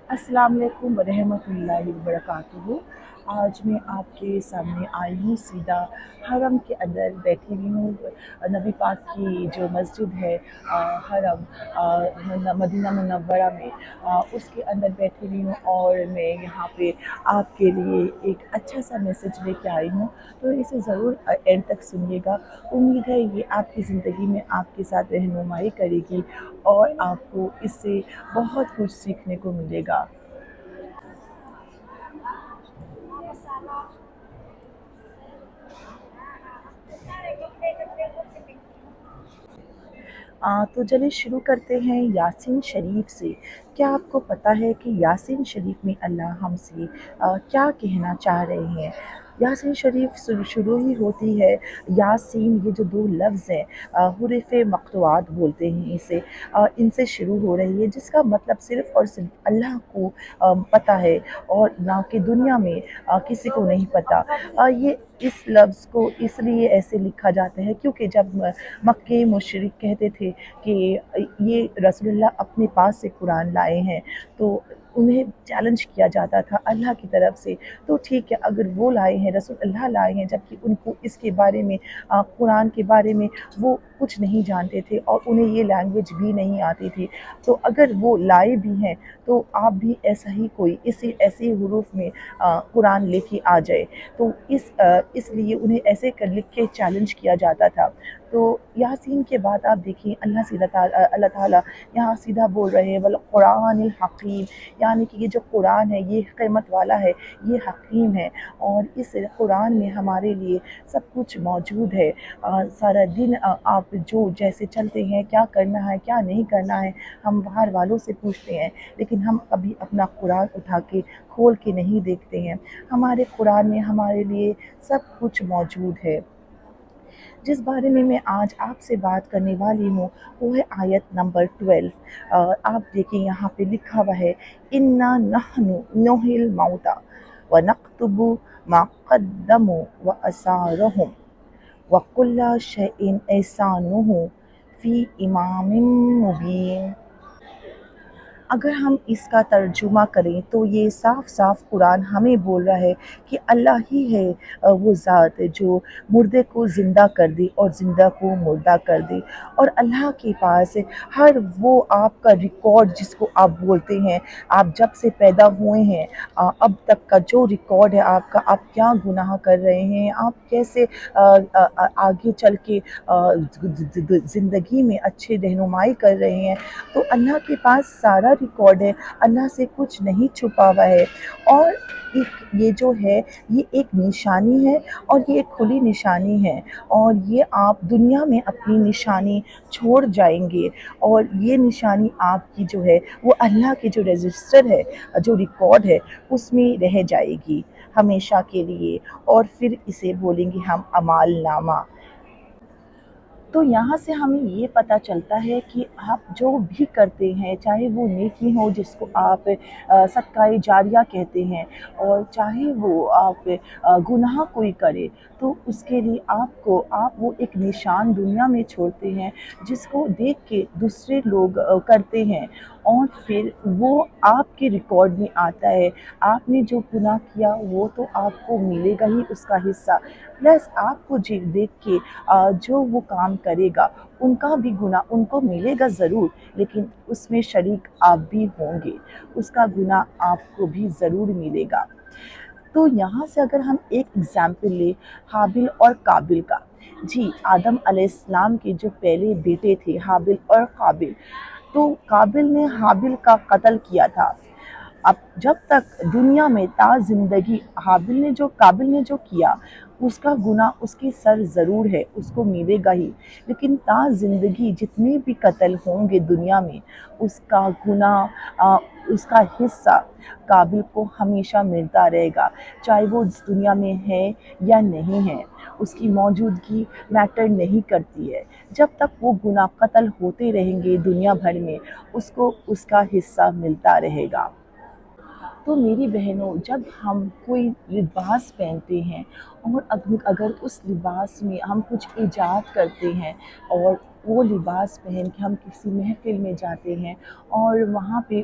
अस्सलाम वालेकुम वरहमतुल्लाहि वबरकातुहू। आज मैं आपके सामने आई हूँ सीधा हरम के अंदर बैठी हुई हूँ। नबी पाक की जो मस्जिद है हरम मदीना मुनव्वरा में उसके अंदर बैठी हुई हूँ और मैं यहाँ पे आपके लिए एक अच्छा सा मैसेज लेके आई हूँ। तो इसे ज़रूर एंड तक सुनिएगा। उम्मीद है ये आपकी ज़िंदगी में आपके साथ रहनुमाई करेगी और आपको इससे बहुत कुछ सीखने को मिलेगा। तो चलिए शुरू करते हैं यासीन शरीफ से। क्या आपको पता है कि यासीन शरीफ में अल्लाह हमसे क्या कहना चाह रहे हैं? यासीन शरीफ शुरू ही होती है यासीन, ये जो दो लफ्ज़ हैं हुरूफ मक़तूआत बोलते हैं इसे, इनसे शुरू हो रही है, जिसका मतलब सिर्फ़ और सिर्फ अल्लाह को पता है और ना कि दुनिया में किसी को नहीं पता। ये इस लफ्ज़ को इसलिए ऐसे लिखा जाता है क्योंकि जब मक्के मुशरिक कहते थे कि ये रसूलुल्लाह अपने पास से कुरान लाए हैं, तो उन्हें चैलेंज किया जाता था अल्लाह की तरफ से। तो ठीक है, अगर वो लाए हैं, रसूल अल्लाह लाए हैं, जबकि उनको इसके बारे में कुरान के बारे में वो कुछ नहीं जानते थे और उन्हें ये लैंग्वेज भी नहीं आती थी, तो अगर वो लाए भी हैं तो आप भी ऐसा ही कोई इसी ऐसे हरूफ में कुरान लेके आ जाए। तो इसलिए उन्हें ऐसे कर लिख के चैलेंज किया जाता था। तो यासीन के बाद आप देखिए अल्लाह ताला यहाँ सीधा बोल रहे हैं वल कुरानिल हकीम, यानी कि ये जो कुरान है ये क़ीमत वाला है, ये हकीम है और इस कुरान में हमारे लिए सब कुछ मौजूद है। सारा दिन आप जो जैसे चलते हैं, क्या करना है क्या नहीं करना है, हम बाहर वालों से पूछते हैं, लेकिन हम कभी अपना कुरान उठा के खोल के नहीं देखते हैं। हमारे कुरान में हमारे लिए सब कुछ मौजूद है। जिस बारे में मैं आज आपसे बात करने वाली हूँ वो है आयत नंबर 12। आप देखिए यहाँ पे लिखा हुआ है इन्ना नहनु नुहिल मौता व नक्तुबु मा क़द्दमू व आसारहुम व कुल्ला शैइन एहसानुहु फ़ी इमामिन मुबीन। अगर हम इसका तर्जुमा करें तो ये साफ साफ कुरान हमें बोल रहा है कि अल्लाह ही है वो ज़ात जो मुर्दे को ज़िंदा कर दे और ज़िंदा को मुर्दा कर दे। और अल्लाह के पास हर वो आपका रिकॉर्ड जिसको आप बोलते हैं, आप जब से पैदा हुए हैं अब तक का जो रिकॉर्ड है आपका, आप क्या गुनाह कर रहे हैं, आप कैसे आगे चल के ज़िंदगी में अच्छे रहनुमाई कर रहे हैं, तो अल्लाह के पास सारा रिकॉर्ड है। अल्लाह से कुछ नहीं छुपा हुआ है। और एक ये जो है ये एक निशानी है और ये एक खुली निशानी है और ये आप दुनिया में अपनी निशानी छोड़ जाएंगे और ये निशानी आपकी जो है वो अल्लाह के जो रजिस्टर है, जो रिकॉर्ड है, उसमें रह जाएगी हमेशा के लिए और फिर इसे बोलेंगे हम अमाल नामा। तो यहाँ से हमें ये पता चलता है कि आप जो भी करते हैं, चाहे वो नेकी हो जिसको आप सदकाए जारिया कहते हैं, और चाहे वो आप गुनाह कोई करे, तो उसके लिए आप वो एक निशान दुनिया में छोड़ते हैं जिसको देख के दूसरे लोग करते हैं और फिर वो आपके रिकॉर्ड में आता है। आपने जो गुनाह किया वो तो आपको मिलेगा ही उसका हिस्सा, प्लस आपको जी देख के जो वो काम करेगा उनका भी गुनाह उनको मिलेगा ज़रूर, लेकिन उसमें शरीक आप भी होंगे, उसका गुनाह आपको भी ज़रूर मिलेगा। तो यहाँ से अगर हम एक एग्ज़ाम्पल लें हाबिल और काबिल का, जी आदम अलैहिस्सलाम के जो पहले बेटे थे हाबिल और काबिल, तो काबिल ने हाबिल का कत्ल किया था। अब जब तक दुनिया में ता ज़िंदगी काबिल ने जो किया उसका गुनाह उसके सर ज़रूर है, उसको मिलेगा ही, लेकिन ता ज़िंदगी जितने भी कत्ल होंगे दुनिया में उसका गुनाह उसका हिस्सा काबिल को हमेशा मिलता रहेगा, चाहे वो इस दुनिया में है या नहीं है, उसकी मौजूदगी मैटर नहीं करती है। जब तक वो गुनाह कत्ल होते रहेंगे दुनिया भर में, उसको उसका हिस्सा मिलता रहेगा। तो मेरी बहनों, जब हम कोई लिबास पहनते हैं और अगर उस लिबास में हम कुछ ईजाद करते हैं और وہ لباس پہن کے ہم کسی محفل میں جاتے ہیں اور وہاں پہ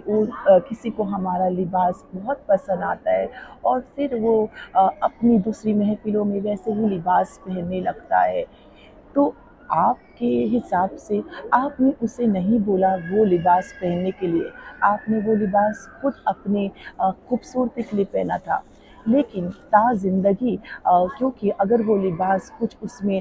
کسی کو ہمارا لباس بہت پسند آتا ہے اور پھر وہ اپنی دوسری محفلوں میں ویسے ہی لباس پہننے لگتا ہے، تو آپ کے حساب سے آپ نے اسے نہیں بولا وہ لباس پہننے کے لیے، آپ نے وہ لباس خود اپنے خوبصورتی کے لیے پہنا تھا، لیکن تا زندگی کیونکہ اگر وہ لباس کچھ اس میں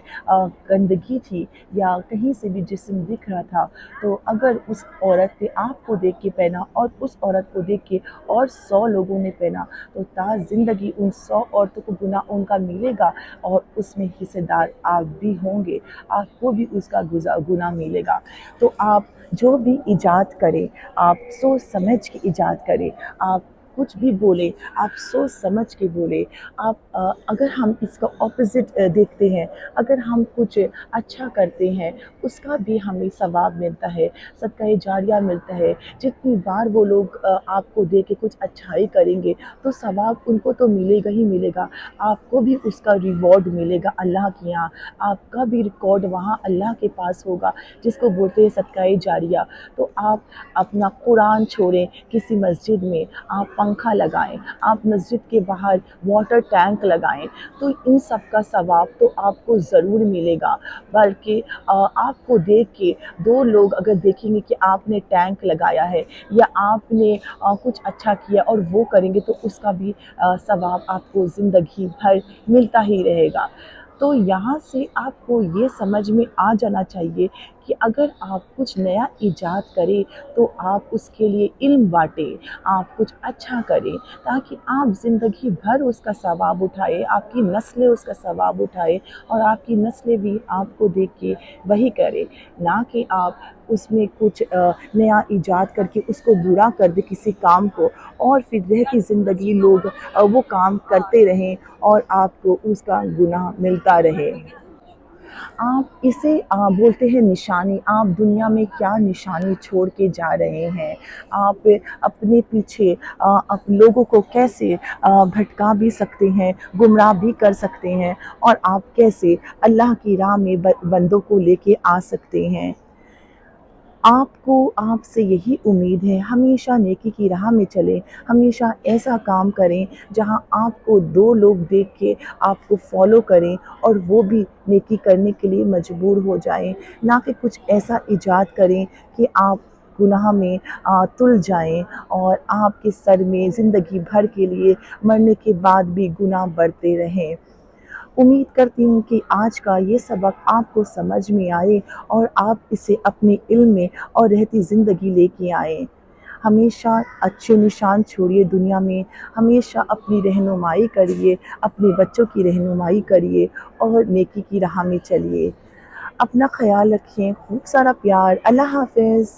گندگی تھی یا کہیں سے بھی جسم دکھ رہا تھا، تو اگر اس عورت نے آپ کو دیکھ کے پہنا اور اس عورت کو دیکھ کے اور 100 لوگوں نے پہنا، تو تا زندگی ان 100 عورتوں کو گناہ ان کا ملے گا اور اس میں حصے دار آپ بھی ہوں گے، آپ کو بھی اس کا گناہ ملے گا۔ تو آپ جو بھی ایجاد کریں، آپ سوچ سمجھ کے ایجاد کریں، آپ کچھ بھی بولیں آپ سوچ سمجھ کے بولیں۔ آپ اگر ہم اس کا اپوزٹ دیکھتے ہیں، اگر ہم کچھ اچھا کرتے ہیں اس کا بھی ہمیں ثواب ملتا ہے، صدقہ جاریہ ملتا ہے، جتنی بار وہ لوگ آپ کو دیکھ کے کچھ اچھائی کریں گے تو ثواب ان کو تو ملے گا ہی ملے گا، آپ کو بھی اس کا ریوارڈ ملے گا اللہ کے یہاں، آپ کا بھی ریکارڈ وہاں اللہ کے پاس ہوگا جس کو بولتے ہیں صدقہ جاریہ۔ تو آپ اپنا قرآن چھوڑیں، کسی مسجد میں آپ پنکھا لگائیں، آپ مسجد کے باہر واٹر ٹینک لگائیں، تو ان سب کا ثواب تو آپ کو ضرور ملے گا، بلکہ آپ کو دیکھ کے 2 لوگ اگر دیکھیں گے کہ آپ نے ٹینک لگایا ہے یا آپ نے کچھ اچھا کیا اور وہ کریں گے تو اس کا بھی ثواب آپ کو زندگی بھر ملتا ہی رہے گا۔ تو یہاں سے آپ کو یہ سمجھ میں آ جانا چاہیے کہ اگر آپ کچھ نیا ایجاد کریں تو آپ اس کے لیے علم بانٹیں، آپ کچھ اچھا کریں تاکہ آپ زندگی بھر اس کا ثواب اٹھائیں، آپ کی نسلیں اس کا ثواب اٹھائیں اور آپ کی نسلیں بھی آپ کو دیکھ کے وہی کریں، نہ کہ آپ اس میں کچھ نیا ایجاد کر کے اس کو برا کر دے کسی کام کو اور پھر رہتی زندگی لوگ وہ کام کرتے رہیں اور آپ کو اس کا گناہ ملتا رہے۔ آپ اسے بولتے ہیں نشانی، آپ دنیا میں کیا نشانی چھوڑ کے جا رہے ہیں، آپ اپنے پیچھے لوگوں کو کیسے بھٹکا بھی سکتے ہیں، گمراہ بھی کر سکتے ہیں، اور آپ کیسے اللہ کی راہ میں بندوں کو لے کے آ سکتے ہیں۔ آپ سے یہی امید ہے، ہمیشہ نیکی کی راہ میں چلیں، ہمیشہ ایسا کام کریں جہاں آپ کو 2 لوگ دیکھ کے آپ کو فالو کریں اور وہ بھی نیکی کرنے کے لیے مجبور ہو جائیں، نہ کہ کچھ ایسا ایجاد کریں کہ آپ گناہ میں تل جائیں اور آپ کے سر میں زندگی بھر کے لیے مرنے کے بعد بھی گناہ بڑھتے رہیں۔ امید کرتی ہوں کہ آج کا یہ سبق آپ کو سمجھ میں آئے اور آپ اسے اپنے علم میں اور رہتی زندگی لے کے آئیں۔ ہمیشہ اچھے نشان چھوڑیے دنیا میں، ہمیشہ اپنی رہنمائی کریے، اپنے بچوں کی رہنمائی کریے اور نیکی کی راہ میں چلیے۔ اپنا خیال رکھیں، خوب سارا پیار، اللہ حافظ۔